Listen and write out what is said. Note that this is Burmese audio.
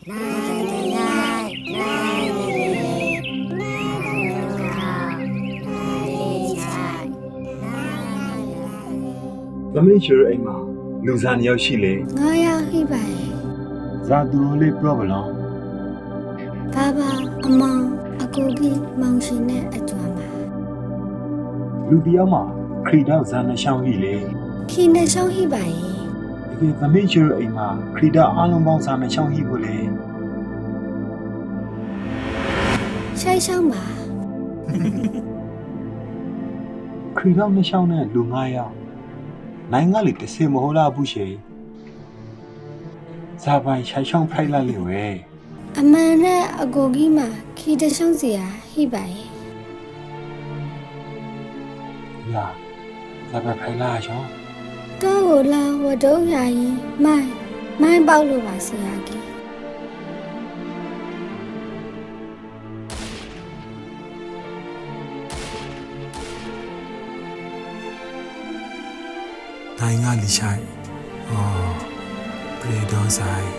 သမီးချိုအိမ်မှာလူစားနှစ်ယောက်ရှိလေ ငါရဟိပါရဲ့ ဇာသူတို့လေး problem ဘာဘာအမောင်အကူကြီးမောင်ရှင်နဲ့အကျွမ်းပါ လူတစ်ယောက်မှာခရီတောက်ဇာနှစ်ရှောင်းရှိလေ ခင်းနဲ့ရှောင်းဟိပါရဲ့ တကယ်သမီးချိုအိမ်မှာခရီတောက်အားလုံးပေါင်းဇာနှစ်ရှောင်းရှိဖို့လေ ရှိုင်းရှောင်းပါ ခရီတောက်နှစ်ရှောင်းနဲ့လူ9ယောက်နိုင်ငံလေးတစ်စင်မဟုတ်လားဘူးရှေဇာပိုင်ရှိုင်းရှောင်းဖိုက်လိုက်လေဝဲ အမှန်နဲ့အကူကြီးမှာခီတရှောင်းစီယာဟိပါရဲ့ လာဇာပိုင်ဖိုက်လာရှောင်း တော့ကိုလာဝတုံးရရင်မိုင်းပေါက်လို့ပါဆရာကြီး နိုင်ငံလေးရှိုင်အော်ပရေဒေါ်ဆိုင်